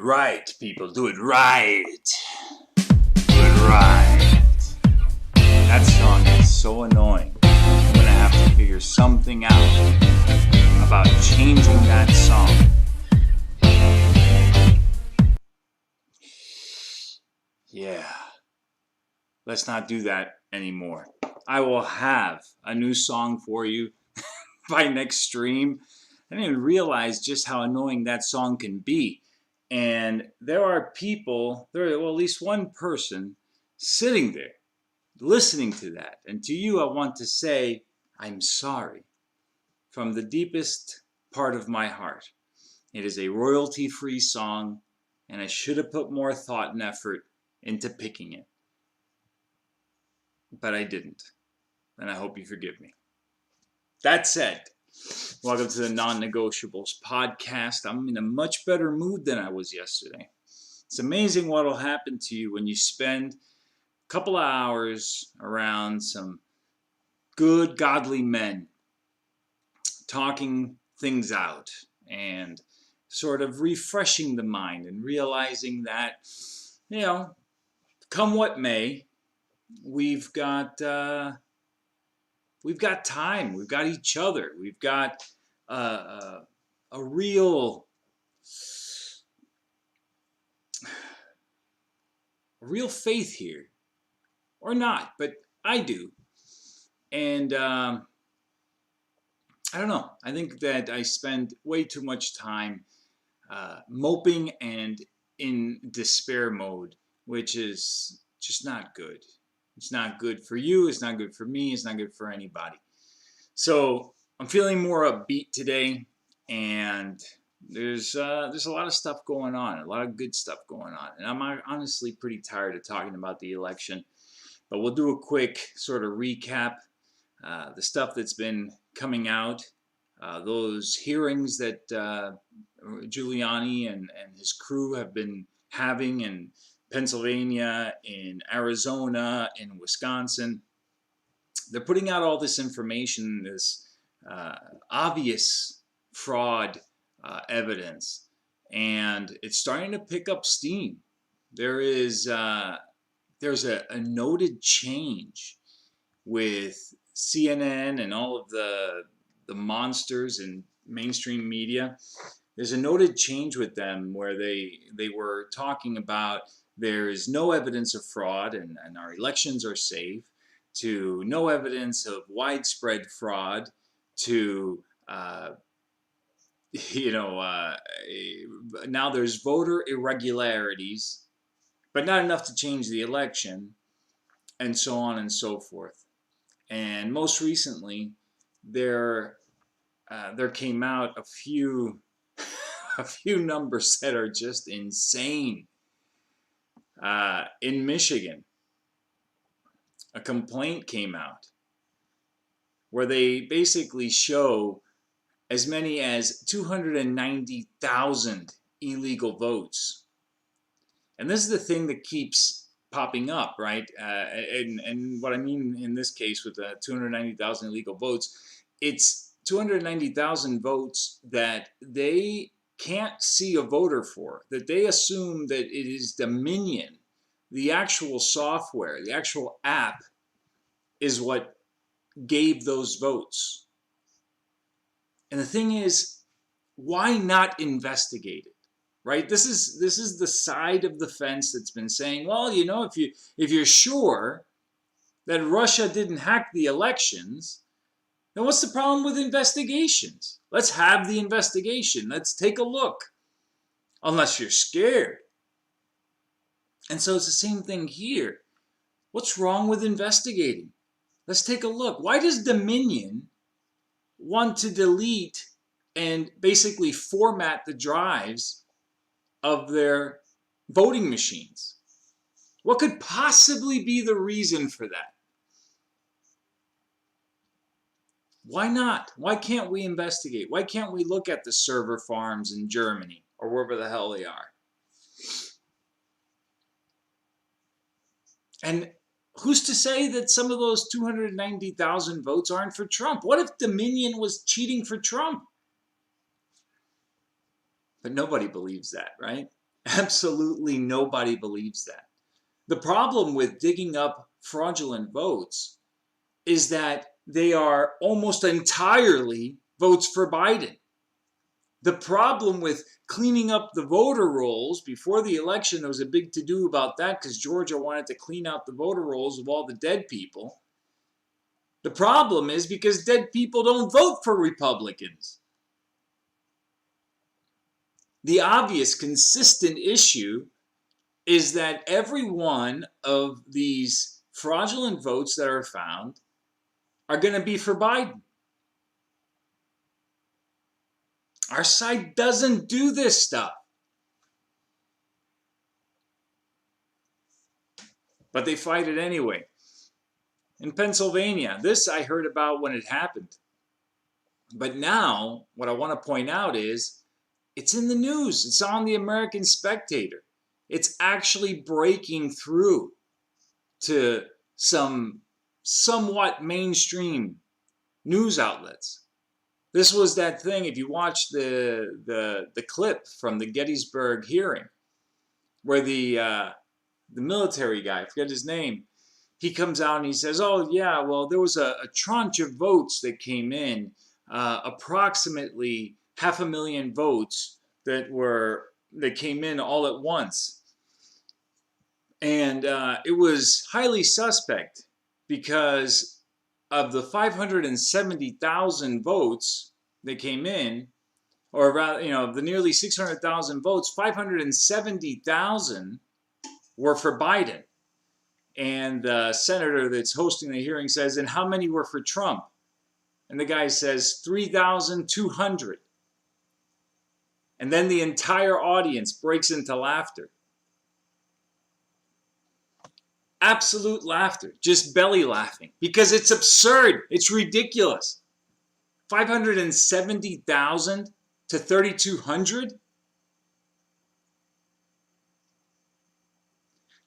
right, people. Do it right. Do it right. That song is so annoying. I'm gonna have to figure something out about changing that song. Yeah. Let's not do that anymore. I will have a new song for you by next stream. I didn't even realize just how annoying that song can be. And there are people, at least one person sitting there listening to that. And to you, I want to say, I'm sorry from the deepest part of my heart. It is a royalty-free song, and I should have put more thought and effort into picking it. But I didn't. And I hope you forgive me. That said, welcome to the Non-negotiables podcast. I'm in a much better mood than I was yesterday. It's amazing what will happen to you when you spend a couple of hours around some good, godly men talking things out and sort of refreshing the mind and realizing that, come what may, we've got time, we've got each other, we've got a real faith here, or not, but I do. And I don't know, I think that I spend way too much time moping and in despair mode, which is just not good. It's not good for you, it's not good for me, it's not good for anybody. So I'm feeling more upbeat today, and there's a lot of stuff going on, a lot of good stuff going on. And I'm honestly pretty tired of talking about the election, but we'll do a quick sort of recap. The stuff that's been coming out, those hearings that Giuliani and his crew have been having in Pennsylvania, in Arizona, in Wisconsin. They're putting out all this information, this obvious fraud evidence, and it's starting to pick up steam. There's a noted change with CNN and all of the monsters in mainstream media. There's a noted change with them where they were talking about there is no evidence of fraud and our elections are safe, to no evidence of widespread fraud, to now there's voter irregularities, but not enough to change the election, and so on and so forth. And most recently, there came out a few numbers that are just insane. In Michigan, a complaint came out where they basically show as many as 290,000 illegal votes. And this is the thing that keeps popping up, right? And what I mean in this case with the 290,000 illegal votes, it's 290,000 votes that they can't see a voter for, that they assume that it is Dominion, the actual software, the actual app, is what gave those votes. And the thing is, why not investigate it, right? This is the side of the fence that's been saying, well, if you're sure that Russia didn't hack the elections, then what's the problem with investigations? Let's have the investigation. Let's take a look. Unless you're scared. And so it's the same thing here. What's wrong with investigating? Let's take a look. Why does Dominion want to delete and basically format the drives of their voting machines? What could possibly be the reason for that? Why not? Why can't we investigate? Why can't we look at the server farms in Germany or wherever the hell they are? And who's to say that some of those 290,000 votes aren't for Trump? What if Dominion was cheating for Trump? But nobody believes that, right? Absolutely nobody believes that. The problem with digging up fraudulent votes is that they are almost entirely votes for Biden. The problem with cleaning up the voter rolls before the election, there was a big to do about that because Georgia wanted to clean out the voter rolls of all the dead people. The problem is because dead people don't vote for Republicans. The obvious, consistent issue is that every one of these fraudulent votes that are found are going to be for Biden. Our side doesn't do this stuff. But they fight it anyway. In Pennsylvania, this I heard about when it happened. But now, what I want to point out is it's in the news. It's on the American Spectator. It's actually breaking through to some somewhat mainstream news outlets. This was that thing, if you watch the clip from the Gettysburg hearing, where the military guy, I forget his name, he comes out and he says, oh yeah, well there was a tranche of votes that came in, approximately 500,000 votes that came in all at once. And it was highly suspect because of the 570,000 votes that came in, or rather, of the nearly 600,000 votes, 570,000 were for Biden. And the senator that's hosting the hearing says, and how many were for Trump? And the guy says 3,200. And then the entire audience breaks into laughter. Absolute laughter, just belly laughing, because it's absurd. It's ridiculous. 570,000 to 3,200?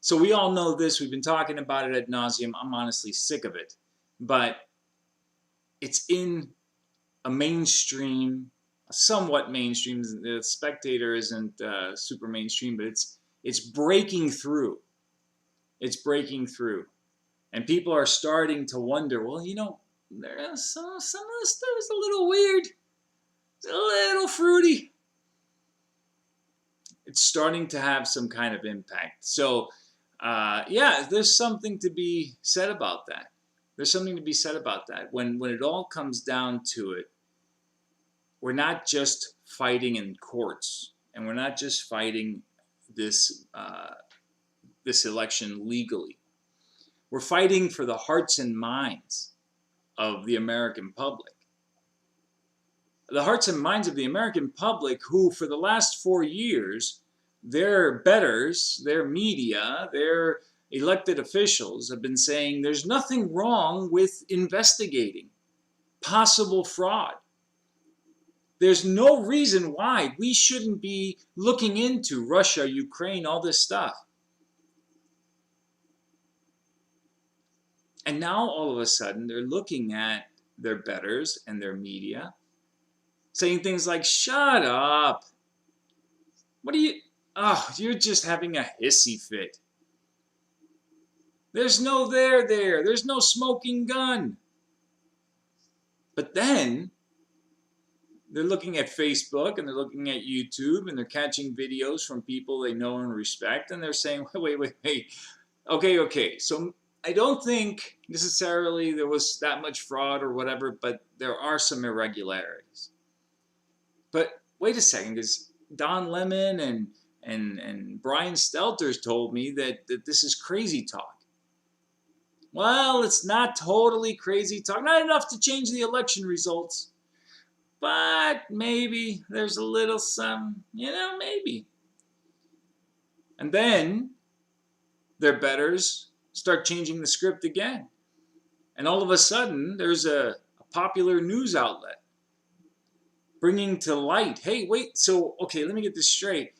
So we all know this. We've been talking about it ad nauseum. I'm honestly sick of it. But it's in a mainstream, somewhat mainstream. The Spectator isn't super mainstream, but it's breaking through. It's breaking through. And people are starting to wonder, well, there's some of the stuff is a little weird. It's a little fruity. It's starting to have some kind of impact. So, yeah, there's something to be said about that. There's something to be said about that. When it all comes down to it, we're not just fighting in courts, and we're not just fighting this election legally. We're fighting for the hearts and minds of the American public. The hearts and minds of the American public who, for the last 4 years, their betters, their media, their elected officials have been saying there's nothing wrong with investigating possible fraud. There's no reason why we shouldn't be looking into Russia, Ukraine, all this stuff. And now all of a sudden they're looking at their betters and their media saying things like, shut up. What are you, you're just having a hissy fit. There's no there. There's no smoking gun. But then they're looking at Facebook and they're looking at YouTube and they're catching videos from people they know and respect, and they're saying, wait. Okay. So I don't think necessarily there was that much fraud or whatever, but there are some irregularities. But wait a second, because Don Lemon and Brian Stelter's told me that this is crazy talk. Well, it's not totally crazy talk. Not enough to change the election results. But maybe there's a little some, maybe. And then their betters start changing the script again. And all of a sudden, there's a popular news outlet bringing to light, hey, wait, so, okay, let me get this straight.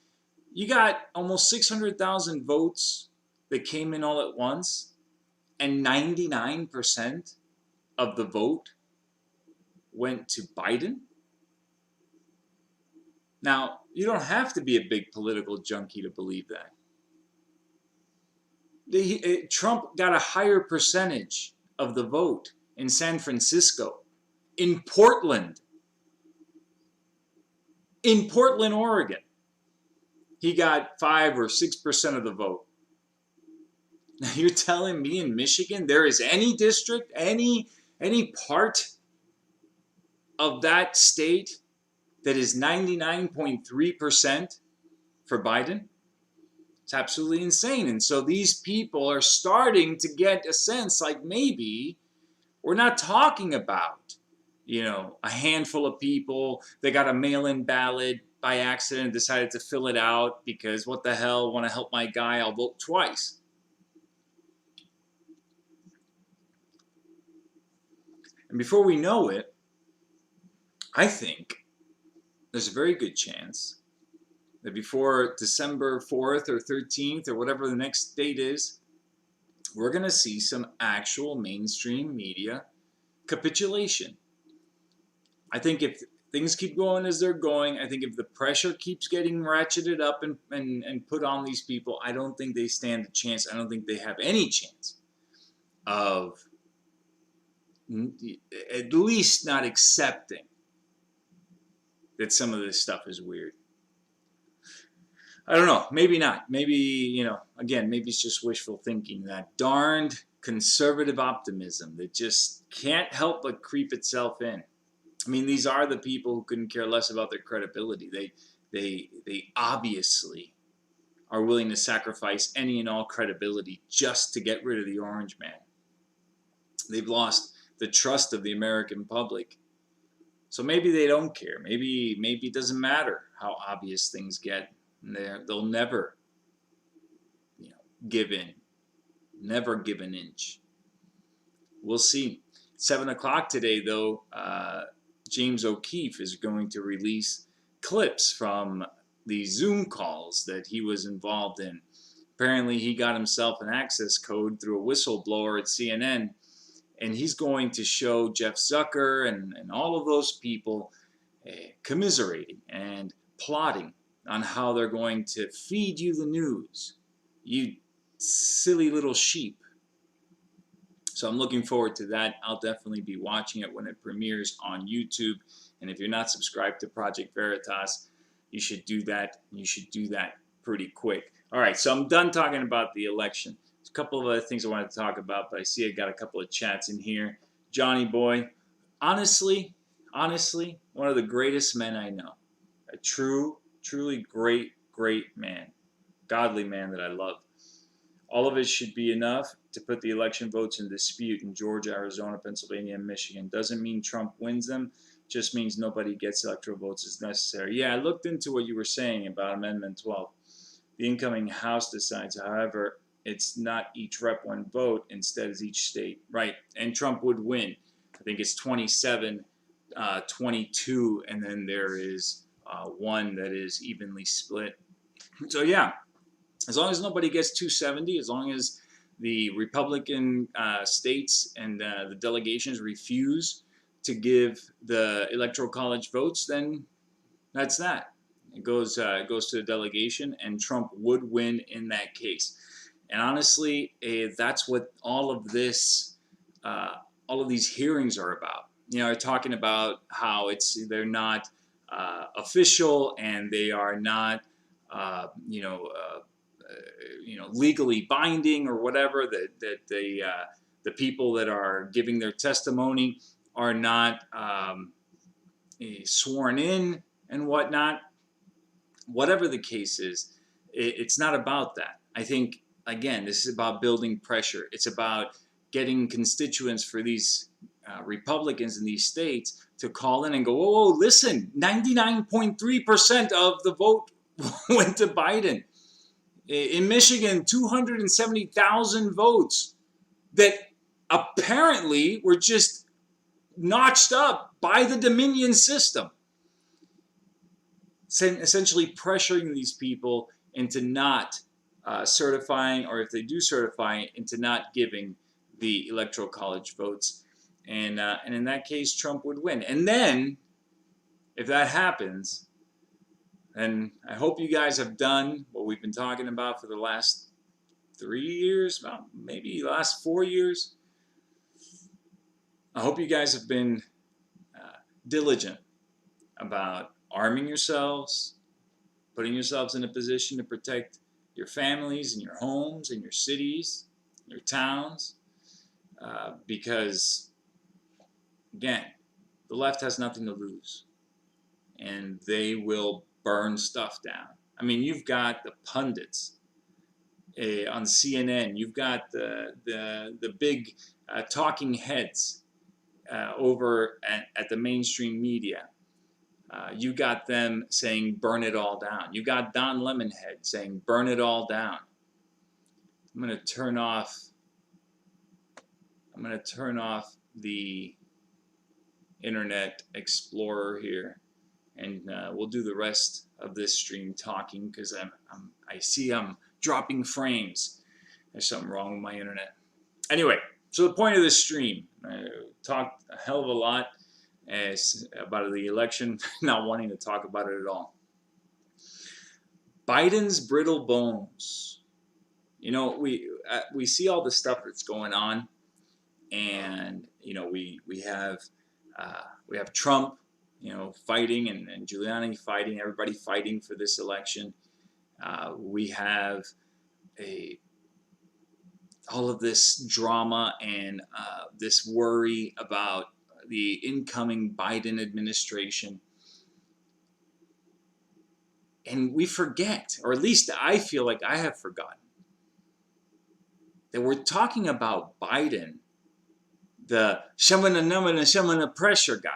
You got almost 600,000 votes that came in all at once, and 99% of the vote went to Biden? Now, You don't have to be a big political junkie to believe that. Trump got a higher percentage of the vote in San Francisco, in Portland, Oregon. He got 5 or 6% of the vote. Now you're telling me in Michigan there is any district, any part of that state that is 99.3% for Biden? It's absolutely insane. And so these people are starting to get a sense like maybe we're not talking about, a handful of people that got a mail-in ballot by accident and decided to fill it out because what the hell, want to help my guy, I'll vote twice. And before we know it, I think there's a very good chance that before December 4th or 13th or whatever the next date is, we're going to see some actual mainstream media capitulation. I think if things keep going as they're going, I think if the pressure keeps getting ratcheted up and put on these people, I don't think they stand a chance. I don't think they have any chance of at least not accepting that some of this stuff is weird. I don't know. Maybe not. Maybe, again, maybe it's just wishful thinking. That darned conservative optimism that just can't help but creep itself in. I mean, these are the people who couldn't care less about their credibility. They obviously are willing to sacrifice any and all credibility just to get rid of the orange man. They've lost the trust of the American public. So maybe they don't care. Maybe it doesn't matter how obvious things get. They'll never, give in. Never give an inch. We'll see. 7 o'clock today, though, James O'Keefe is going to release clips from the Zoom calls that he was involved in. Apparently, he got himself an access code through a whistleblower at CNN, and he's going to show Jeff Zucker and all of those people commiserating and plotting on how they're going to feed you the news. You silly little sheep. So I'm looking forward to that. I'll definitely be watching it when it premieres on YouTube. And if you're not subscribed to Project Veritas, you should do that. You should do that pretty quick. All right, so I'm done talking about the election. There's a couple of other things I wanted to talk about, but I see I got a couple of chats in here. Johnny Boy, honestly, one of the greatest men I know. A truly great man. Godly man that I love. All of it should be enough to put the election votes in dispute in Georgia, Arizona, Pennsylvania, and Michigan. Doesn't mean Trump wins them. Just means nobody gets electoral votes as necessary. Yeah, I looked into what you were saying about Amendment 12. The incoming House decides, however, it's not each rep one vote. Instead, it's each state. Right, and Trump would win. I think it's 27, 22, and then there is one that is evenly split. So yeah, as long as nobody gets 270, as long as the Republican states and the delegations refuse to give the Electoral College votes, then that's that. It goes to the delegation, and Trump would win in that case. And honestly, that's what all of these hearings are about. They're talking about how they're not official and they are not, legally binding or whatever. That the people that are giving their testimony are not sworn in and whatnot. Whatever the case is, it's not about that. I think, again, this is about building pressure. It's about getting constituents for these Republicans in these states to call in and go, whoa, listen, 99.3% of the vote went to Biden. In Michigan, 270,000 votes that apparently were just notched up by the Dominion system. Essentially pressuring these people into not certifying, or if they do certify, into not giving the Electoral College votes. And in that case, Trump would win. And then, if that happens, And I hope you guys have done what we've been talking about for the last 3 years, well, maybe the last 4 years. I hope you guys have been diligent about arming yourselves, putting yourselves in a position to protect your families and your homes and your cities, your towns, because, again, the left has nothing to lose, and they will burn stuff down. I mean, you've got the pundits on CNN, you've got the big talking heads over at the mainstream media. You got them saying burn it all down. You got Don Lemonhead saying burn it all down. I'm going to turn off the Internet Explorer here, and we'll do the rest of this stream talking, because I see I'm dropping frames. There's something wrong with my internet. Anyway, so the point of this stream, I talked a hell of a lot about the election, not wanting to talk about it at all. Biden's brittle bones. You know, we see all the stuff that's going on, and you know, we have Trump, you know, fighting, and Giuliani fighting, everybody fighting for this election. We have all of this drama and this worry about the incoming Biden administration. And we forget, or at least I feel like I have forgotten, that we're talking about Biden, the shamana pressure guy.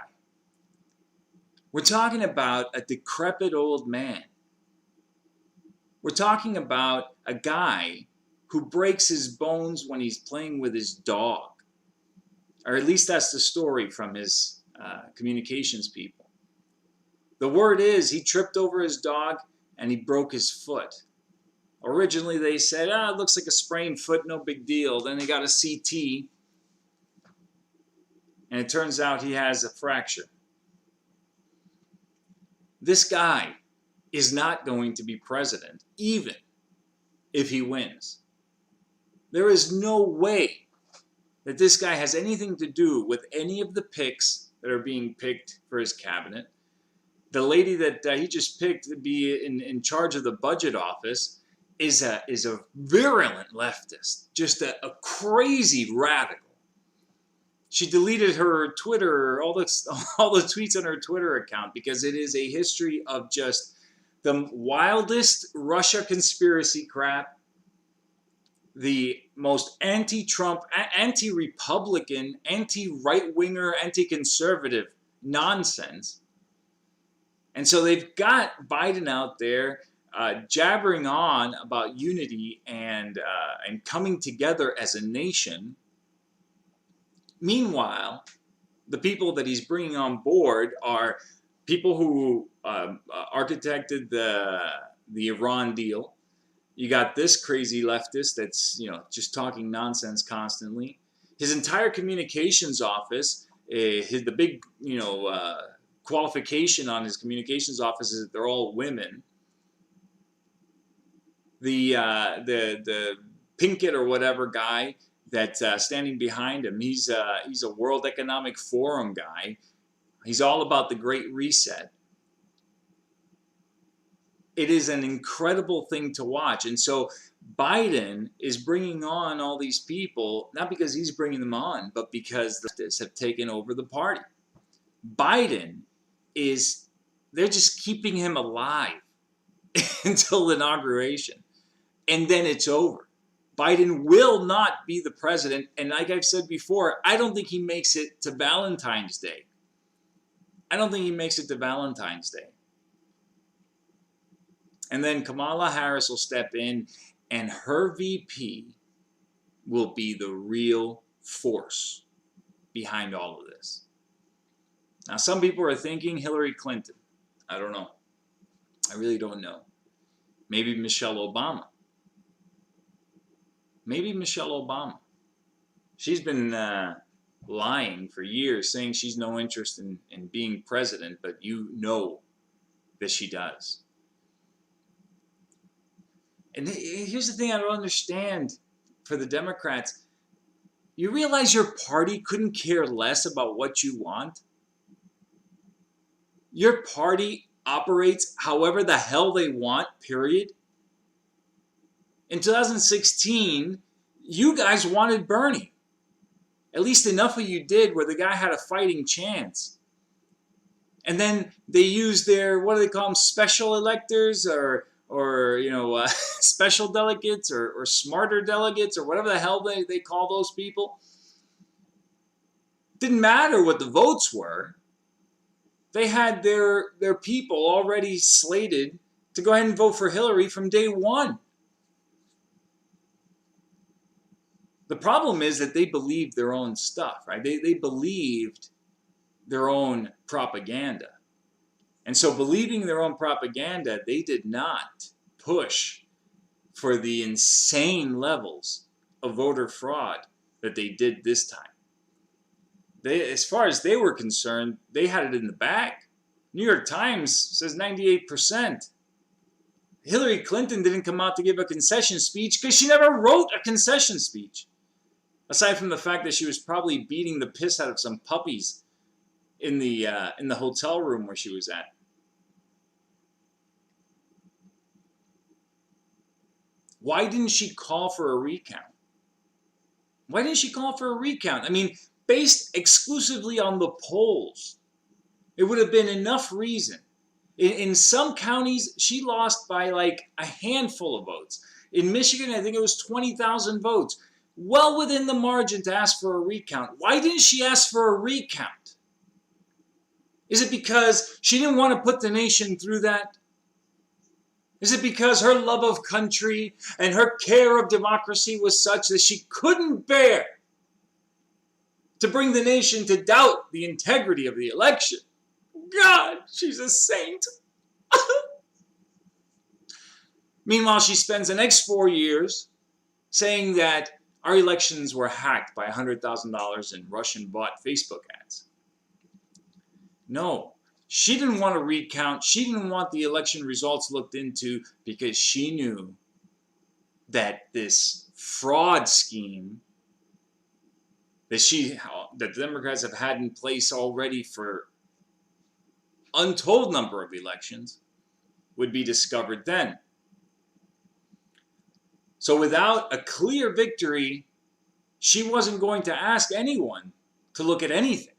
We're talking about a decrepit old man. We're talking about a guy who breaks his bones when he's playing with his dog. Or at least that's the story from his communications people. The word is he tripped over his dog and he broke his foot. Originally they said, it looks like a sprained foot, no big deal. Then they got a CT, and it turns out he has a fracture. This guy is not going to be president, even if he wins. There is no way that this guy has anything to do with any of the picks that are being picked for his cabinet. The lady that he just picked to be in charge of the budget office is a virulent leftist, just a crazy radical. She deleted her Twitter, all the tweets on her Twitter account, because it is a history of just the wildest Russia conspiracy crap, the most anti-Trump, anti-Republican, anti-right-winger, anti-conservative nonsense. And so they've got Biden out there jabbering on about unity and coming together as a nation. Meanwhile, the people that he's bringing on board are people who architected the Iran deal. You got this crazy leftist that's, you know, just talking nonsense constantly. His entire communications office, the big, you know, qualification on his communications office is that they're all women. The Pinkett or whatever guy that's standing behind him, he's a World Economic Forum guy. He's all about the Great Reset. It is an incredible thing to watch. And so Biden is bringing on all these people, not because he's bringing them on, but because the leftists have taken over the party. Biden they're just keeping him alive until inauguration. And then it's over. Biden will not be the president. And like I've said before, I don't think he makes it to Valentine's Day. I don't think he makes it to Valentine's Day. And then Kamala Harris will step in, and her VP will be the real force behind all of this. Now, some people are thinking Hillary Clinton. I don't know. I really don't know. Maybe Michelle Obama. Maybe Michelle Obama. She's been lying for years, saying she's no interest in being president, but you know that she does. And here's the thing I don't understand for the Democrats. You realize your party couldn't care less about what you want? Your party operates however the hell they want, period. In 2016, you guys wanted Bernie. At least enough of you did where the guy had a fighting chance. And then they used their, what do they call them, special electors or special delegates or smarter delegates or whatever the hell they call those people. Didn't matter what the votes were. They had their people already slated to go ahead and vote for Hillary from day one. The problem is that they believed their own stuff, right? They believed their own propaganda. And so believing their own propaganda, they did not push for the insane levels of voter fraud that they did this time. As far as they were concerned, they had it in the bag. New York Times says 98%. Hillary Clinton didn't come out to give a concession speech because she never wrote a concession speech. Aside from the fact that she was probably beating the piss out of some puppies in the hotel room where she was at. Why didn't she call for a recount? Why didn't she call for a recount? I mean, based exclusively on the polls, it would have been enough reason. In some counties, she lost by like a handful of votes. In Michigan, I think it was 20,000 votes. Well within the margin to ask for a recount. Why didn't she ask for a recount? Is it because she didn't want to put the nation through that? Is it because her love of country and her care of democracy was such that she couldn't bear to bring the nation to doubt the integrity of the election? God, she's a saint. Meanwhile, she spends the next 4 years saying that our elections were hacked by $100,000 in Russian-bought Facebook ads. No, she didn't want a recount. She didn't want the election results looked into because she knew that this fraud scheme that the Democrats have had in place already for untold number of elections would be discovered then. So without a clear victory, she wasn't going to ask anyone to look at anything.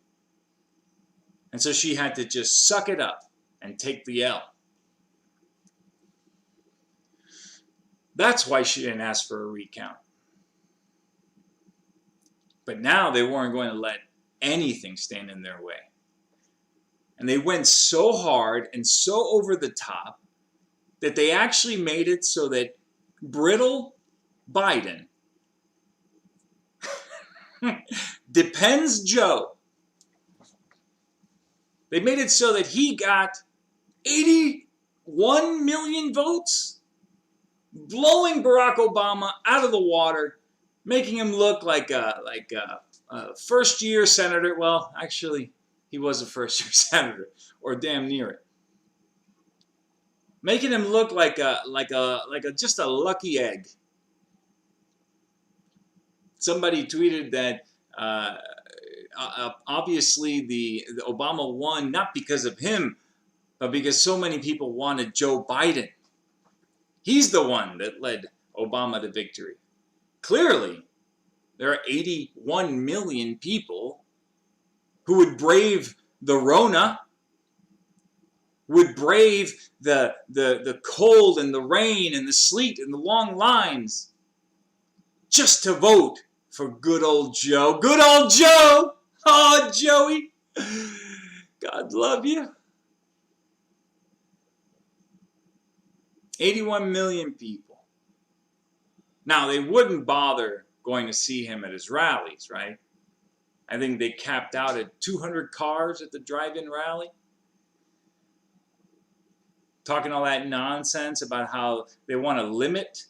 And so she had to just suck it up and take the L. That's why she didn't ask for a recount. But now they weren't going to let anything stand in their way. And they went so hard and so over the top that they actually made it so that Brittle Biden, Depends Joe, they made it so that he got 81 million votes, blowing Barack Obama out of the water, making him look like a first-year senator. Well, actually, he was a first-year senator, or damn near it. Making him look like just a lucky egg. Somebody tweeted that obviously the Obama won not because of him, but because so many people wanted Joe Biden. He's the one that led Obama to victory. Clearly, there are 81 million people who would brave the Rona, would brave the cold and the rain and the sleet and the long lines just to vote for good old Joe. Good old Joe! Oh, Joey! God love you. 81 million people. Now, they wouldn't bother going to see him at his rallies, right? I think they capped out at 200 cars at the drive-in rally. Talking all that nonsense about how they want to limit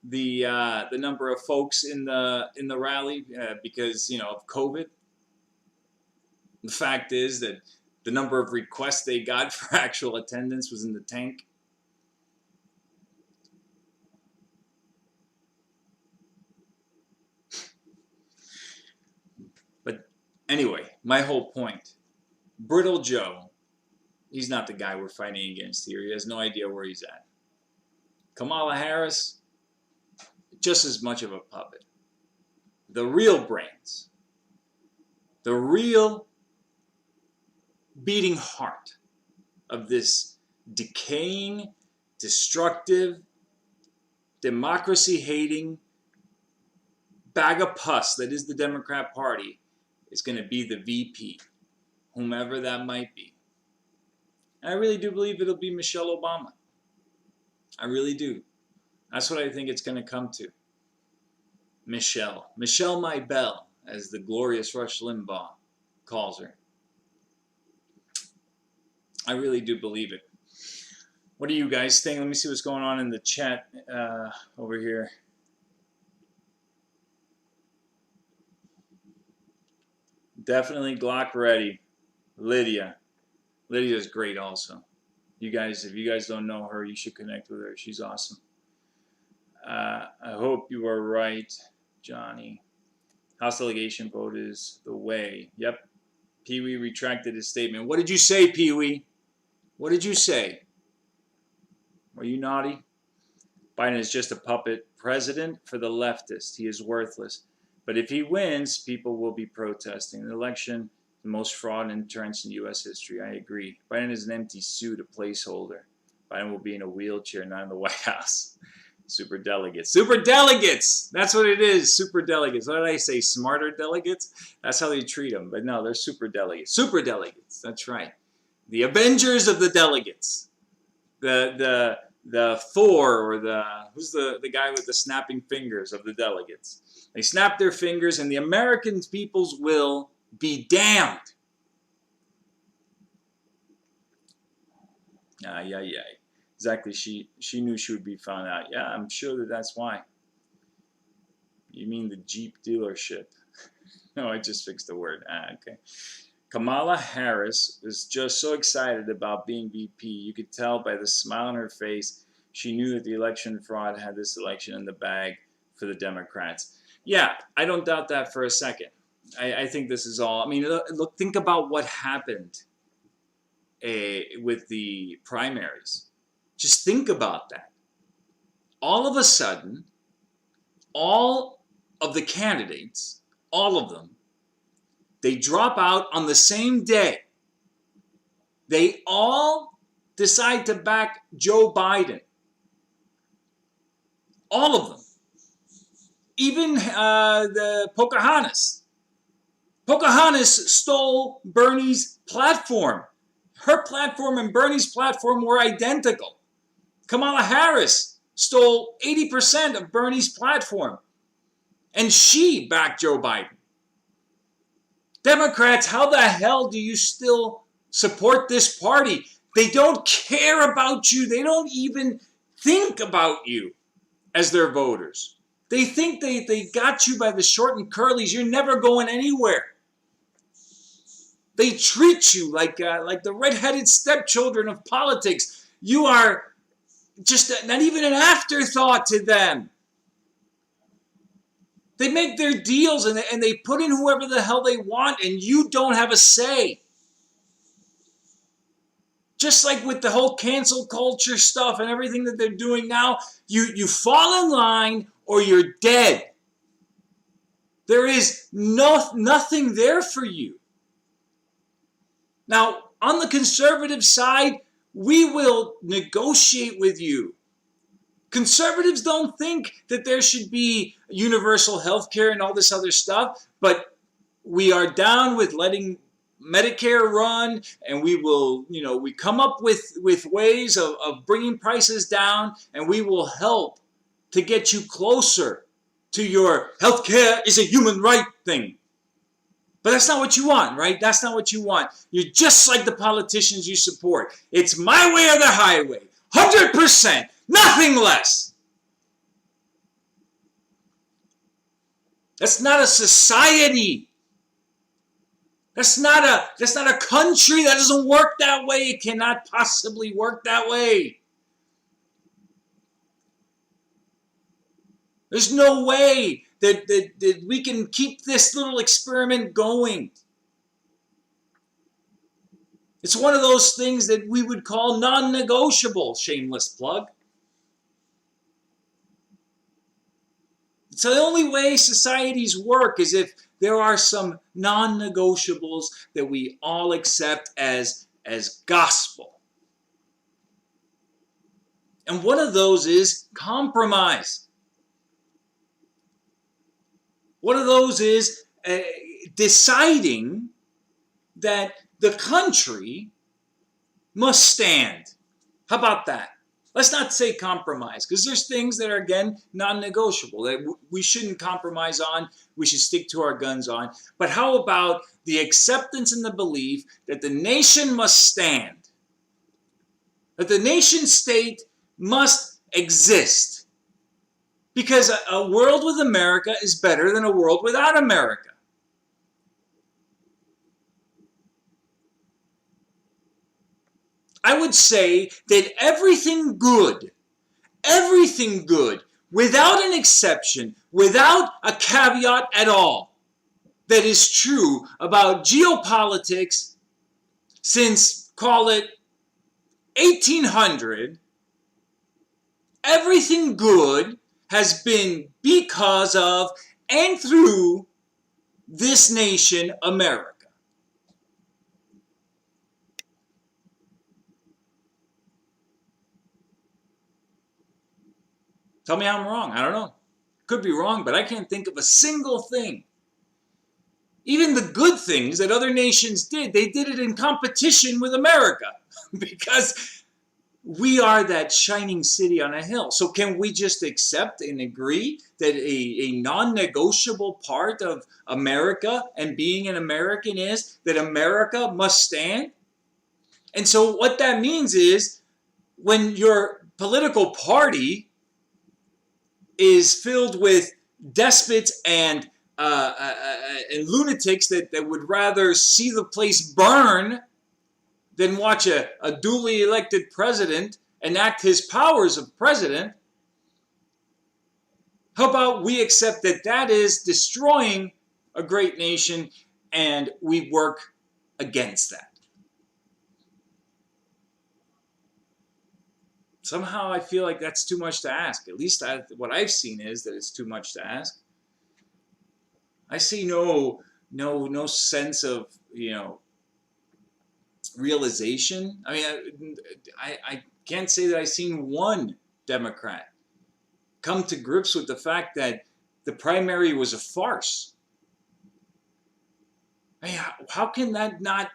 the number of folks in the rally because of COVID. The fact is that the number of requests they got for actual attendance was in the tank. Anyway, my whole point. Brittle Joe, he's not the guy we're fighting against here. He has no idea where he's at. Kamala Harris, just as much of a puppet. The real brains, the real beating heart of this decaying, destructive, democracy-hating bag of pus that is the Democrat Party is going to be the VP, whomever that might be. And I really do believe it'll be Michelle Obama. I really do. That's what I think it's going to come to. Michelle. Michelle My Belle, as the glorious Rush Limbaugh calls her. I really do believe it. What do you guys think? Let me see what's going on in the chat over here. Definitely Glock ready. Lydia. Lydia's great also. You guys, if you guys don't know her, you should connect with her. She's awesome. I hope you are right, Johnny. House delegation vote is the way. Yep. Pee-wee retracted his statement. What did you say, Pee-wee? What did you say? Were you naughty? Biden is just a puppet president for the leftist. He is worthless. But if he wins, people will be protesting. The election, the most fraud and interference in U.S. history. I agree. Biden is an empty suit, a placeholder. Biden will be in a wheelchair, not in the White House. Super delegates. Super delegates! That's what it is. Super delegates. What did I say? Smarter delegates? That's how they treat them. But no, they're super delegates. Super delegates. That's right. The Avengers of the delegates. The Thor, or who's the guy with the snapping fingers of the delegates. They snap their fingers and the American people's will be damned. Yeah. Exactly. She knew she would be found out. Yeah, I'm sure that's why. You mean the Jeep dealership? No, I just fixed the word. Okay. Kamala Harris is just so excited about being VP. You could tell by the smile on her face. She knew that the election fraud had this election in the bag for the Democrats. Yeah, I don't doubt that for a second. I think this is all. I mean, look, think about what happened with the primaries. Just think about that. All of a sudden, all of the candidates, all of them, they drop out on the same day. They all decide to back Joe Biden. All of them. Even the Pocahontas. Pocahontas stole Bernie's platform. Her platform and Bernie's platform were identical. Kamala Harris stole 80% of Bernie's platform. And she backed Joe Biden. Democrats, how the hell do you still support this party? They don't care about you. They don't even think about you as their voters. They think they got you by the short and curlies. You're never going anywhere. They treat you like the red-headed stepchildren of politics. You are just not even an afterthought to them. They make their deals and they put in whoever the hell they want, and you don't have a say. Just like with the whole cancel culture stuff and everything that they're doing now, you fall in line or you're dead. There is nothing there for you. Now, on the conservative side, we will negotiate with you. Conservatives don't think that there should be universal health care and all this other stuff, but we are down with letting Medicare run, and we will, we come up with ways of bringing prices down, and we will help to get you closer to your health care is a human right thing. But that's not what you want, right? That's not what you want. You're just like the politicians you support. It's my way or the highway. 100%. Nothing less. That's not a society. That's not a country. That doesn't work that way. It cannot possibly work that way. There's no way that we can keep this little experiment going. It's one of those things that we would call non-negotiable, shameless plug. So the only way societies work is if there are some non-negotiables that we all accept as gospel. And one of those is compromise. One of those is deciding that the country must stand. How about that? Let's not say compromise, because there's things that are, again, non-negotiable that we shouldn't compromise on, we should stick to our guns on. But how about the acceptance and the belief that the nation must stand? That the nation state must exist. Because a world with America is better than a world without America. I would say that everything good, without an exception, without a caveat at all, that is true about geopolitics since, call it, 1800, everything good has been because of and through this nation, America. Tell me how I'm wrong. I don't know. Could be wrong, but I can't think of a single thing. Even the good things that other nations did, they did it in competition with America because we are that shining city on a hill. So can we just accept and agree that a non-negotiable part of America and being an American is that America must stand? And so what that means is when your political party is filled with despots and lunatics that would rather see the place burn than watch a duly elected president enact his powers of president, how about we accept that that is destroying a great nation and we work against that? Somehow I feel like that's too much to ask. At least what I've seen is that it's too much to ask. I see no sense of, realization. I mean, I can't say that I've seen one Democrat come to grips with the fact that the primary was a farce. I mean, how can that not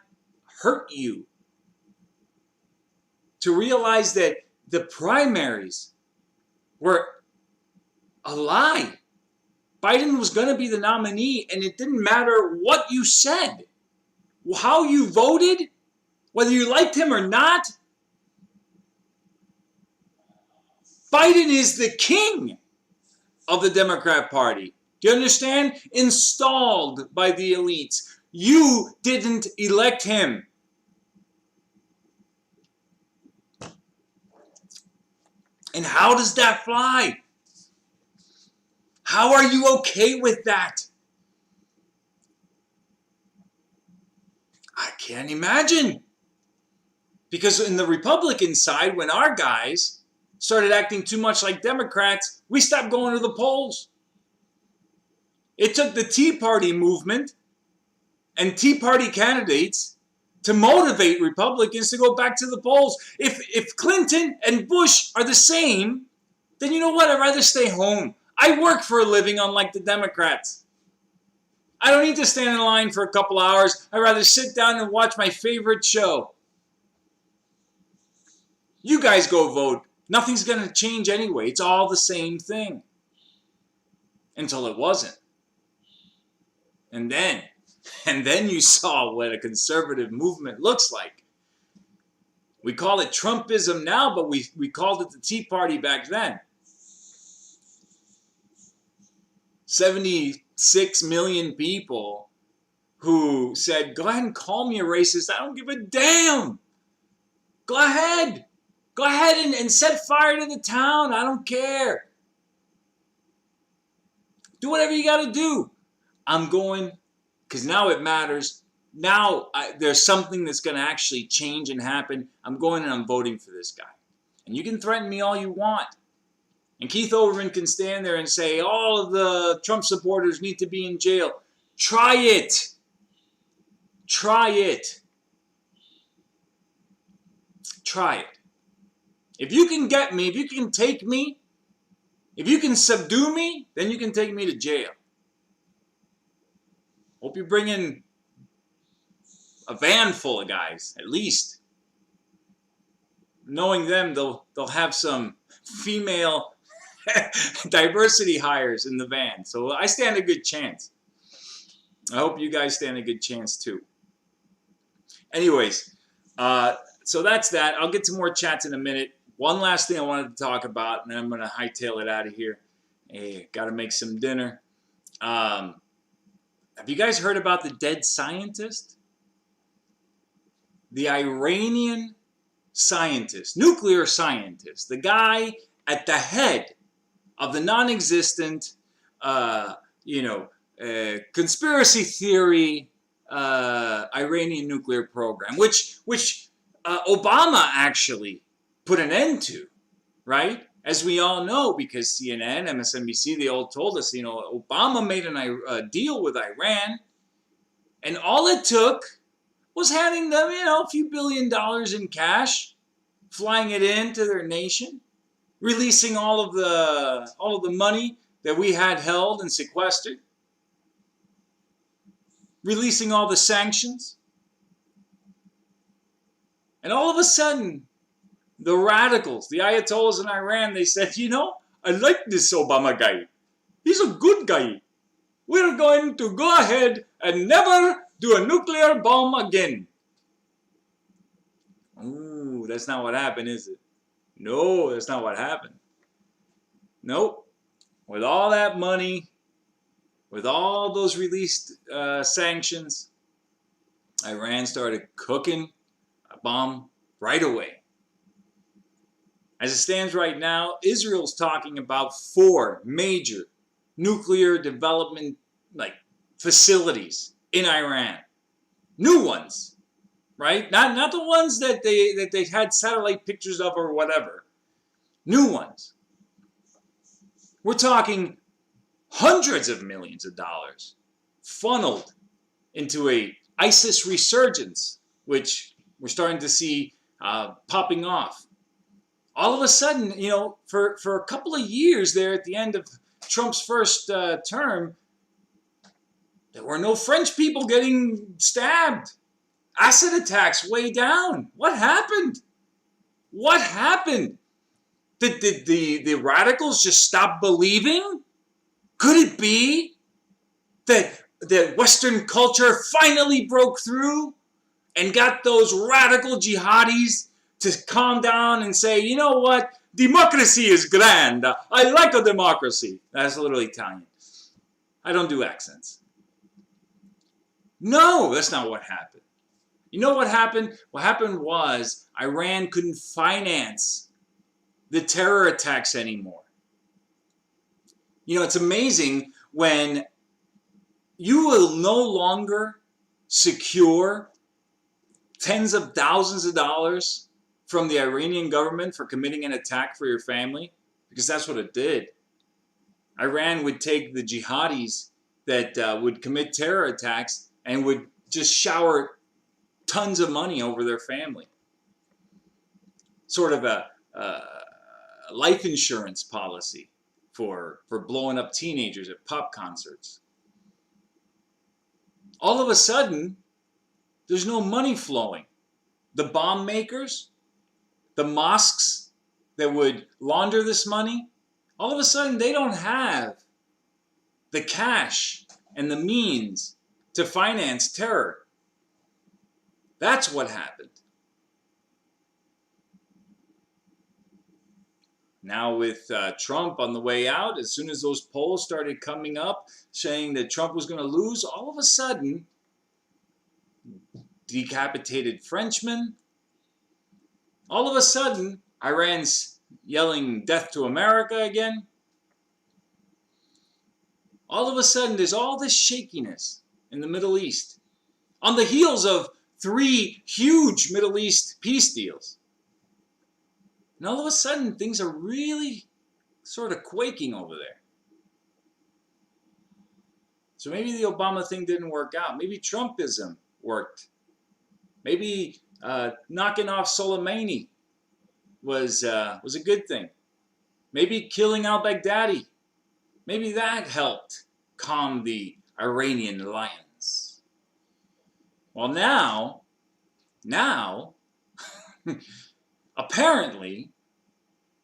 hurt you? To realize that the primaries were a lie. Biden was going to be the nominee, and it didn't matter what you said, how you voted, whether you liked him or not. Biden is the king of the Democrat Party. Do you understand? Installed by the elites. You didn't elect him. And how does that fly? How are you okay with that? I can't imagine. Because in the Republican side, when our guys started acting too much like Democrats, we stopped going to the polls. It took the Tea Party movement and Tea Party candidates to motivate Republicans to go back to the polls. If Clinton and Bush are the same, then you know what? I'd rather stay home. I work for a living, unlike the Democrats. I don't need to stand in line for a couple hours. I'd rather sit down and watch my favorite show. You guys go vote. Nothing's going to change anyway. It's all the same thing. Until it wasn't. And then you saw what a conservative movement looks like. We call it Trumpism now, but we called it the Tea Party back then. 76 million people who said, go ahead and call me a racist. I don't give a damn. Go ahead. Go ahead and set fire to the town. I don't care. Do whatever you got to do. I'm going, because now it matters, now there's something that's going to actually change and happen. I'm going and I'm voting for this guy. And you can threaten me all you want. And Keith Olbermann can stand there and say, all of the Trump supporters need to be in jail. Try it. Try it. Try it. If you can get me, if you can take me, if you can subdue me, then you can take me to jail. Hope you bring in a van full of guys, at least. Knowing them, they'll have some female diversity hires in the van. So I stand a good chance. I hope you guys stand a good chance too. Anyways, so that's that. I'll get to more chats in a minute. One last thing I wanted to talk about, and then I'm going to hightail it out of here. Hey, got to make some dinner. Have you guys heard about the dead scientist? The Iranian scientist, nuclear scientist, the guy at the head of the non-existent, conspiracy theory Iranian nuclear program, which Obama actually put an end to, right? As we all know, because CNN, MSNBC, they all told us, Obama made a deal with Iran, and all it took was handing them, a few $1 billion in cash, flying it into their nation, releasing all of the money that we had held and sequestered, releasing all the sanctions, and all of a sudden, the radicals, the Ayatollahs in Iran, they said, I like this Obama guy. He's a good guy. We're going to go ahead and never do a nuclear bomb again. Ooh, that's not what happened, is it? No, that's not what happened. Nope. With all that money, with all those released sanctions, Iran started cooking a bomb right away. As it stands right now, Israel's talking about 4 major nuclear development facilities in Iran. New ones, right? Not the ones that they had satellite pictures of or whatever. New ones. We're talking hundreds of millions of dollars funneled into a ISIS resurgence, which we're starting to see popping off. All of a sudden, for a couple of years there at the end of Trump's first term, there were no French people getting stabbed. Acid attacks way down. What happened? What happened? Did the radicals just stop believing? Could it be that Western culture finally broke through and got those radical jihadis to calm down and say, you know what? Democracy is grand. I like a democracy. That's a little Italian. I don't do accents. No, that's not what happened. You know what happened? What happened was Iran couldn't finance the terror attacks anymore. It's amazing when you will no longer secure tens of thousands of dollars from the Iranian government for committing an attack for your family, because that's what it did. Iran would take the jihadis that would commit terror attacks and would just shower tons of money over their family. Sort of a life insurance policy for blowing up teenagers at pop concerts. All of a sudden, there's no money flowing. The bomb makers, the mosques that would launder this money, all of a sudden they don't have the cash and the means to finance terror. That's what happened. Now with Trump on the way out, as soon as those polls started coming up saying that Trump was going to lose, all of a sudden, decapitated Frenchmen, all of a sudden, Iran's yelling death to America again. All of a sudden, there's all this shakiness in the Middle East. on the heels of 3 huge Middle East peace deals. And all of a sudden, things are really sort of quaking over there. So maybe the Obama thing didn't work out. Maybe Trumpism worked. Maybe knocking off Soleimani was a good thing. Maybe killing al-Baghdadi, maybe that helped calm the Iranian lions. Well, now, apparently,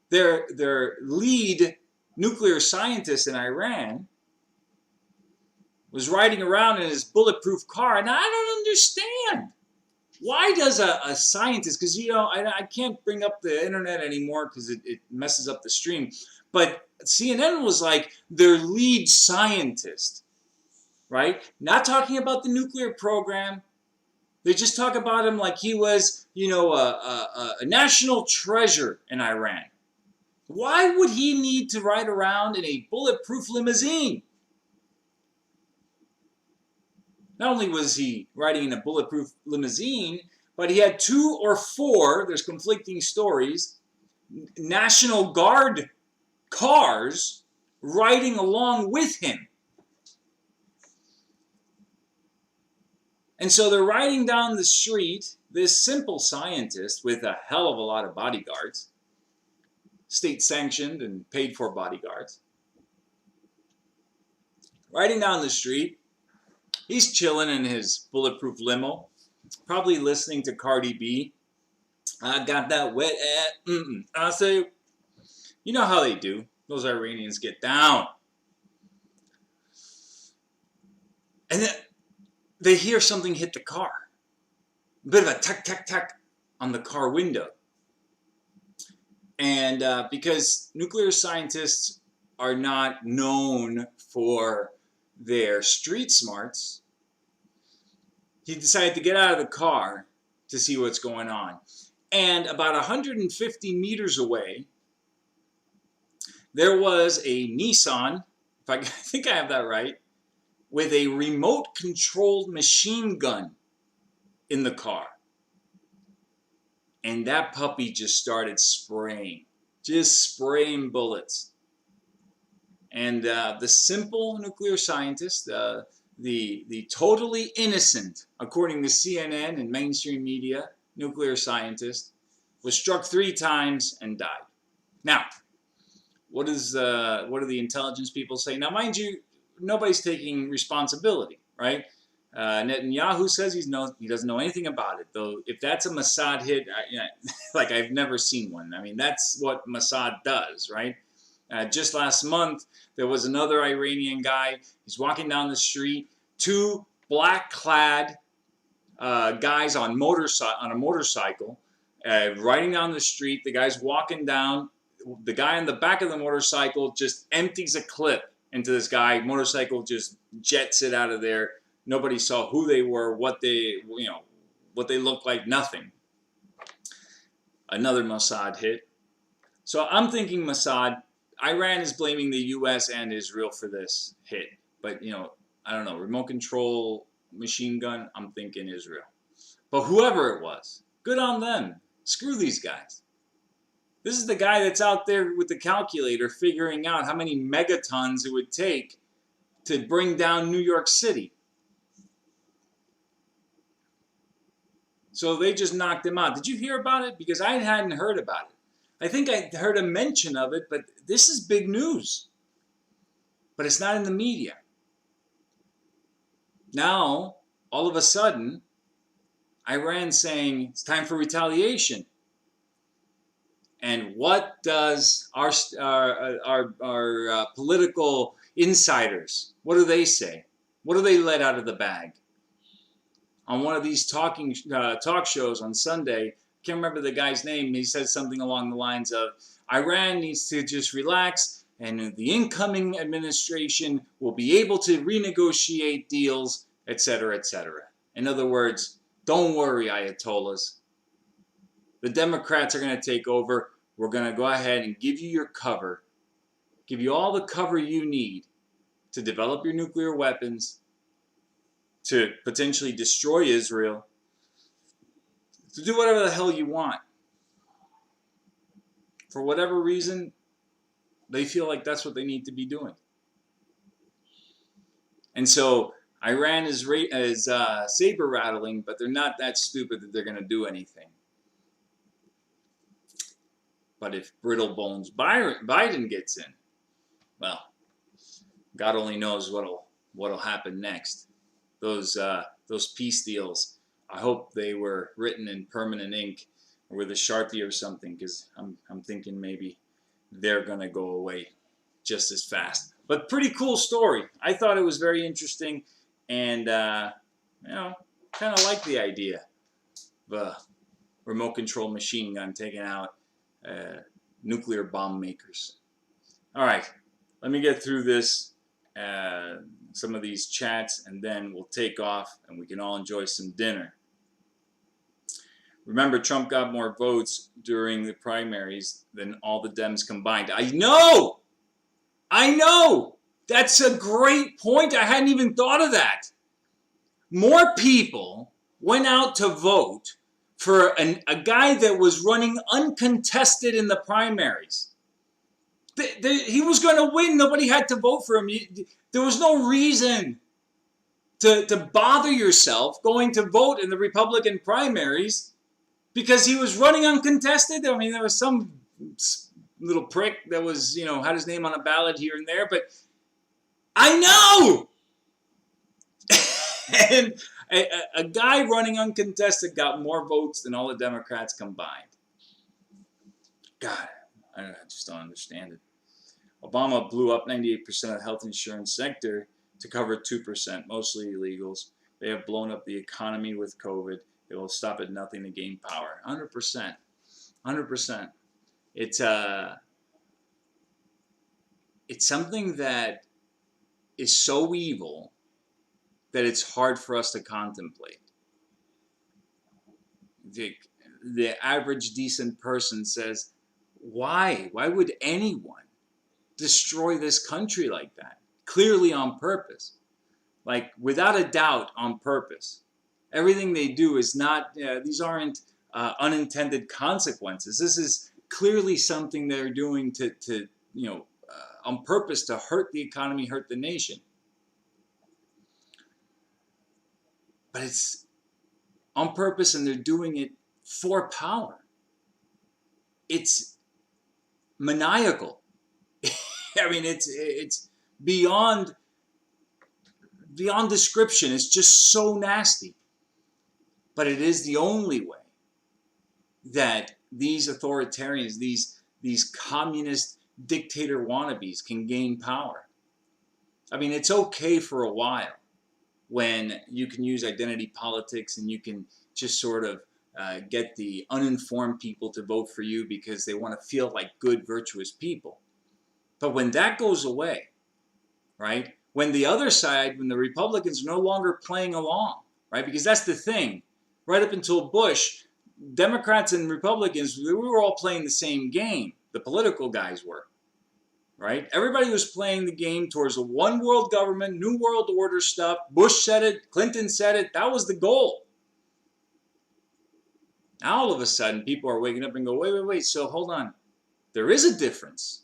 their lead nuclear scientist in Iran was riding around in his bulletproof car, and I don't understand. Why does a scientist, because I can't bring up the internet anymore because it messes up the stream, but CNN was like their lead scientist, right? Not talking about the nuclear program. They just talk about him like he was, a national treasure in Iran. Why would he need to ride around in a bulletproof limousine? Not only was he riding in a bulletproof limousine, but he had 2 or 4, there's conflicting stories, National Guard cars riding along with him. And so they're riding down the street, this simple scientist with a hell of a lot of bodyguards, state-sanctioned and paid-for bodyguards, riding down the street. He's chilling in his bulletproof limo, probably listening to Cardi B. I got that wet ass. I say, you know how they do. Those Iranians get down. And then they hear something hit the car. A bit of a tuck, tuck, tuck on the car window. And because nuclear scientists are not known for their street smarts, he decided to get out of the car to see what's going on. And about 150 meters away, there was a Nissan, if I think I have that right, with a remote-controlled machine gun in the car. And that puppy just started spraying. Just spraying bullets. And the simple nuclear scientist, the totally innocent, according to CNN and mainstream media, nuclear scientist, was struck 3 times and died. Now, what do the intelligence people say? Now, mind you, nobody's taking responsibility, right? Netanyahu says he doesn't know anything about it. Though, if that's a Mossad hit, like I've never seen one. I mean, that's what Mossad does, right? Just last month, there was another Iranian guy. He's walking down the street. 2 black-clad guys on a motorcycle, riding down the street. The guy's walking down. The guy on the back of the motorcycle just empties a clip into this guy. Motorcycle just jets it out of there. Nobody saw who they were, what they looked like, nothing. Another Mossad hit. So I'm thinking Mossad. Iran is blaming the U.S. and Israel for this hit. But, I don't know, remote control machine gun, I'm thinking Israel. But whoever it was, good on them. Screw these guys. This is the guy that's out there with the calculator figuring out how many megatons it would take to bring down New York City. So they just knocked him out. Did you hear about it? Because I hadn't heard about it. I think I heard a mention of it, but this is big news. But it's not in the media. Now, all of a sudden, Iran's saying it's time for retaliation. And what does our political insiders, what do they say? What do they let out of the bag? On one of these talk shows on Sunday, I can't remember the guy's name, he said something along the lines of, Iran needs to just relax, and the incoming administration will be able to renegotiate deals, etc., etc. In other words, don't worry, Ayatollahs. The Democrats are going to take over. We're going to go ahead and give you your cover, give you all the cover you need to develop your nuclear weapons, to potentially destroy Israel, to do whatever the hell you want. For whatever reason, they feel like that's what they need to be doing. And so Iran is saber rattling, but they're not that stupid that they're going to do anything. But if Brittle Bones Biden gets in, well, God only knows what'll happen next. Those peace deals, I hope they were written in permanent ink or with a Sharpie or something, because I'm thinking maybe they're gonna go away just as fast. But pretty cool story. I thought it was very interesting, and kind of like the idea of a remote control machine gun taking out nuclear bomb makers. All right, let me get through this. Some of these chats, and then we'll take off and we can all enjoy some dinner. Remember, Trump got more votes during the primaries than all the Dems combined. I know! That's a great point. I hadn't even thought of that. More people went out to vote for a guy that was running uncontested in the primaries. He was going to win. Nobody had to vote for him. There was no reason to bother yourself going to vote in the Republican primaries because he was running uncontested. I mean, there was some little prick that was, had his name on a ballot here and there, but I know! And a guy running uncontested got more votes than all the Democrats combined. God, I just don't understand it. Obama blew up 98% of the health insurance sector to cover 2%, mostly illegals. They have blown up the economy with COVID. They will stop at nothing to gain power. 100%. 100%. It's something that is so evil that it's hard for us to contemplate. The average decent person says, why? Why would anyone destroy this country like that? Clearly on purpose. Like, without a doubt, on purpose. Everything they do is not, these aren't unintended consequences. This is clearly something they're doing to on purpose to hurt the economy, hurt the nation. But it's on purpose, and they're doing it for power. It's maniacal. I mean, it's beyond description. It's just so nasty. But it is the only way that these authoritarians, these communist dictator wannabes can gain power. I mean, it's okay for a while when you can use identity politics and you can just sort of get the uninformed people to vote for you because they want to feel like good, virtuous people. But when that goes away, right? When the other side, when the Republicans are no longer playing along, right? Because that's the thing. Right up until Bush, Democrats and Republicans, we were all playing the same game. The political guys were, right? Everybody was playing the game towards a one world government, new world order stuff. Bush said it, Clinton said it. That was the goal. Now all of a sudden, people are waking up and go, wait, so hold on. There is a difference.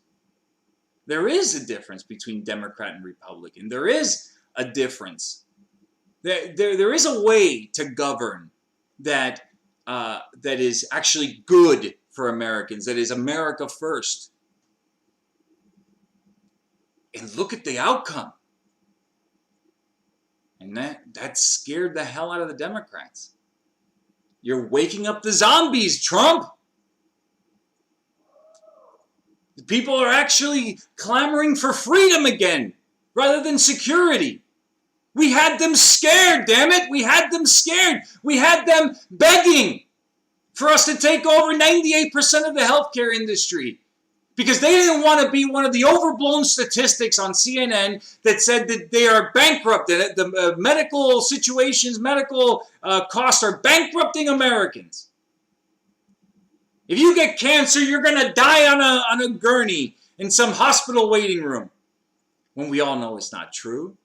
There is a difference between Democrat and Republican. There is a difference. There is a way to govern that is actually good for Americans, that is America first. And look at the outcome. And that scared the hell out of the Democrats. You're waking up the zombies, Trump. The people are actually clamoring for freedom again, rather than security. We had them scared, damn it. We had them scared. We had them begging for us to take over 98% of the healthcare industry because they didn't want to be one of the overblown statistics on CNN that said that they are bankrupt, that the medical situations, medical costs are bankrupting Americans. If you get cancer, you're going to die on a gurney in some hospital waiting room. When we all know it's not true.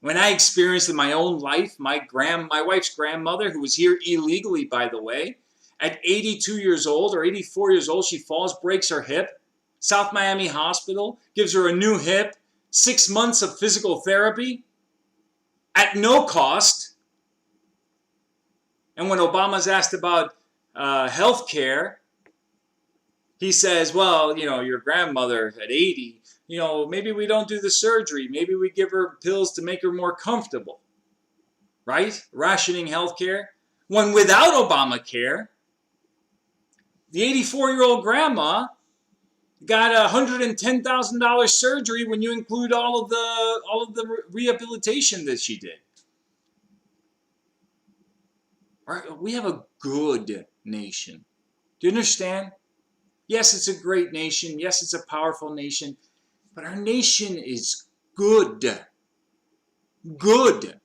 When I experienced in my own life, my wife's grandmother, who was here illegally, by the way, at 82 years old or 84 years old, she falls, breaks her hip. South Miami Hospital gives her a new hip, 6 months of physical therapy at no cost. And when Obama's asked about health care, he says, well, you know, your grandmother at 80, you know, maybe we don't do the surgery. Maybe we give her pills to make her more comfortable, right? Rationing health care. When without Obamacare, the 84-year-old grandma got a $110,000 surgery when you include all of the rehabilitation that she did. All right, we have a good nation. Do you understand? Yes, it's a great nation. Yes, it's a powerful nation. But our nation is good. Good.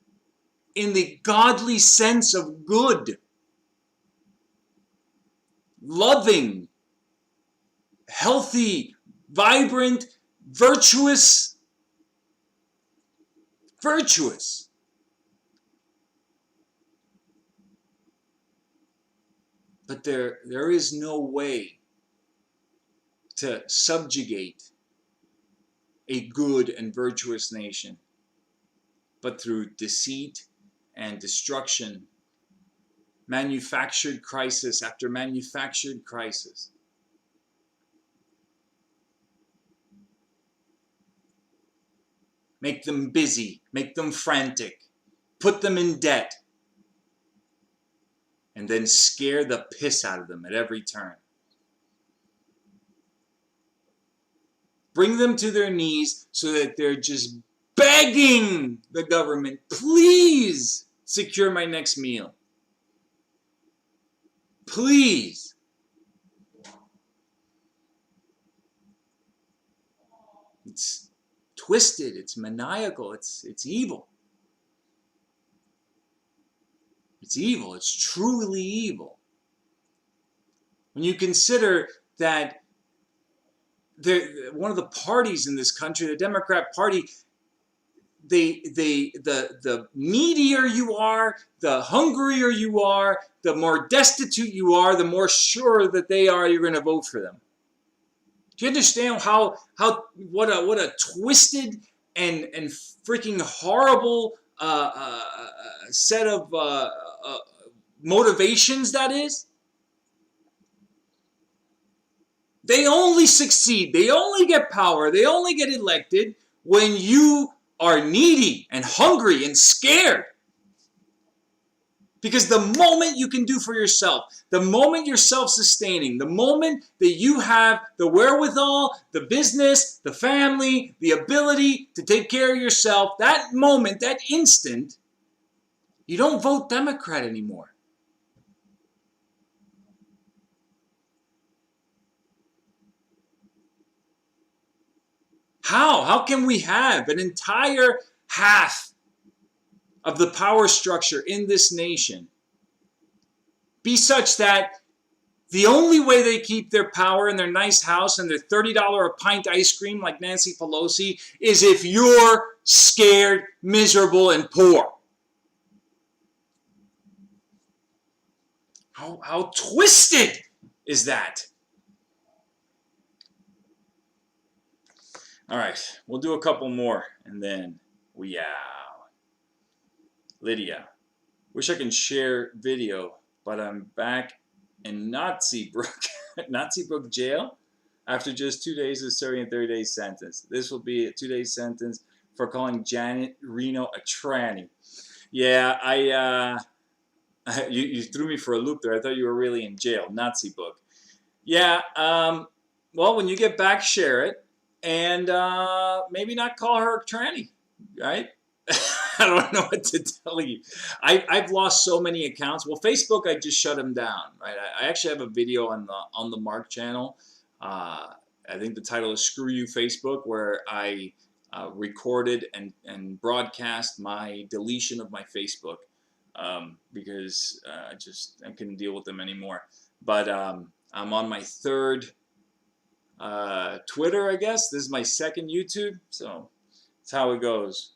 In the godly sense of good. Loving. Healthy. Vibrant. Virtuous. Virtuous. But there is no way to subjugate a good and virtuous nation but through deceit and destruction, manufactured crisis after manufactured crisis. Make them busy, make them frantic, put them in debt, and then scare the piss out of them at every turn. Bring them to their knees so that they're just begging the government, please secure my next meal. Please. It's twisted, it's maniacal, it's evil. It's evil, it's truly evil. When you consider that one of the parties in this country, the Democrat Party, the needier you are, the hungrier you are, the more destitute you are, the more sure that they are you're going to vote for them. Do you understand what a twisted and freaking horrible set of motivations that is? They only succeed, they only get power, they only get elected when you are needy and hungry and scared. Because the moment you can do for yourself, the moment you're self-sustaining, the moment that you have the wherewithal, the business, the family, the ability to take care of yourself, that moment, that instant, you don't vote Democrat anymore. How? How can we have an entire half of the power structure in this nation be such that the only way they keep their power and their nice house and their $30 a pint ice cream like Nancy Pelosi is if you're scared, miserable, and poor? How twisted is that? All right, we'll do a couple more, and then we out. Lydia, wish I can share video, but I'm back in Nazi Brook jail after just 2 days of serving a 30-day sentence. This will be a 2-day sentence for calling Janet Reno a tranny. Yeah, you threw me for a loop there. I thought you were really in jail. Nazi book. Yeah, well, when you get back, share it. And maybe not call her a tranny, right? I don't know what to tell you. I've lost so many accounts. Well, Facebook, I just shut them down, right? I actually have a video on the Mark channel. I think the title is "Screw You, Facebook," where I recorded and broadcast my deletion of my Facebook because I couldn't deal with them anymore. But I'm on my third Twitter, I guess. This is my second YouTube, so that's how it goes.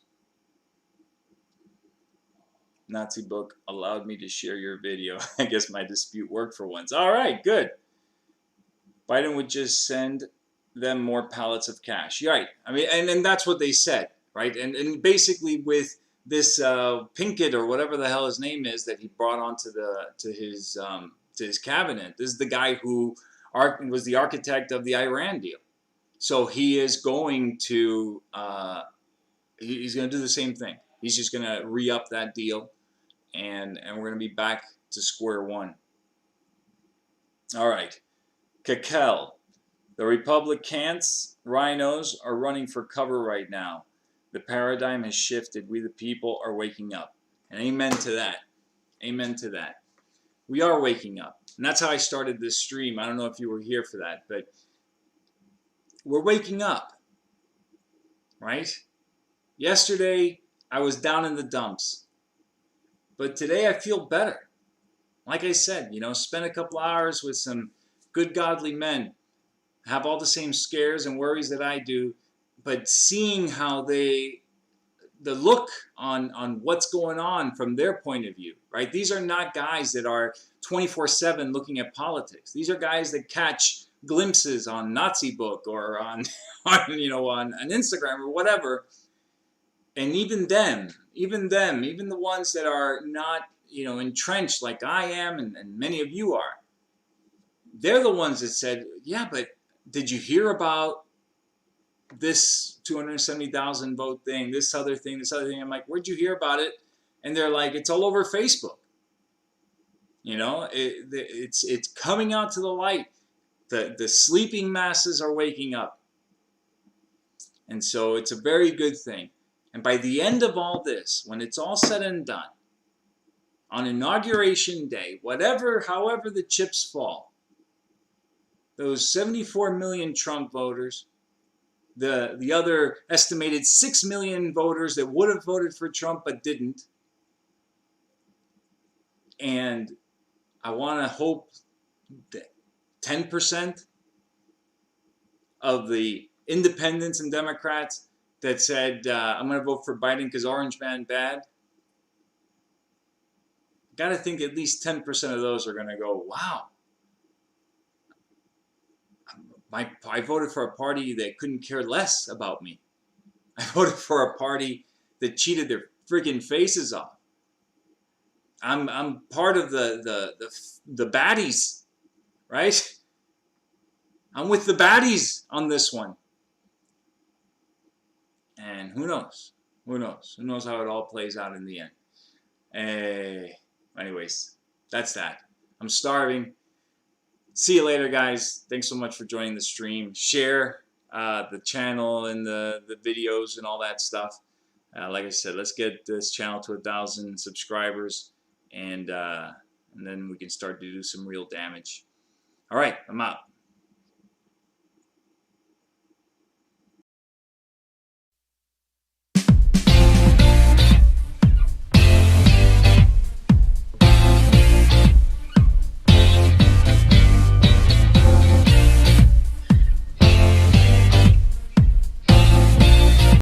Nazi book allowed me to share your video. I guess my dispute worked for once. All right, good. Biden would just send them more pallets of cash. Right. I mean, and that's what they said, right? And basically with this Pinkett or whatever the hell his name is that he brought onto to his cabinet. This is the guy who was the architect of the Iran deal. So he is going to he's going to do the same thing. He's just going to re-up that deal, and we're going to be back to square one. All right. Kakel. The Republicans, rhinos, are running for cover right now. The paradigm has shifted. We the people are waking up. And amen to that. Amen to that. We are waking up. And that's how I started this stream. I don't know if you were here for that, but we're waking up. Right? Yesterday, I was down in the dumps. But today I feel better. Like I said, spend a couple hours with some good godly men. Have all the same scares and worries that I do, but seeing how the look on what's going on from their point of view, right? These are not guys that are 24/7 looking at politics. These are guys that catch glimpses on Nazi book or on Instagram or whatever. And even the ones that are not, entrenched like I am and many of you are, they're the ones that said, yeah, but did you hear about this 270,000 vote thing, this other thing, this other thing? I'm like, where'd you hear about it? And they're like, it's all over Facebook. It's coming out to the light. The sleeping masses are waking up. And so it's a very good thing. And by the end of all this, when it's all said and done, on Inauguration Day, however the chips fall, those 74 million Trump voters, the other estimated 6 million voters that would have voted for Trump but didn't, and I want to hope that 10% of the independents and Democrats that said, I'm going to vote for Biden because Orange Man bad, got to think at least 10% of those are going to go, wow. I voted for a party that couldn't care less about me. I voted for a party that cheated their friggin' faces off. I'm part of the baddies, right? I'm with the baddies on this one. And who knows? Who knows? Who knows how it all plays out in the end? Anyways, that's that. I'm starving. See you later, guys. Thanks so much for joining the stream. Share the channel and the videos and all that stuff. Like I said, let's get this channel to 1,000 subscribers, and then we can start to do some real damage. All right, I'm out.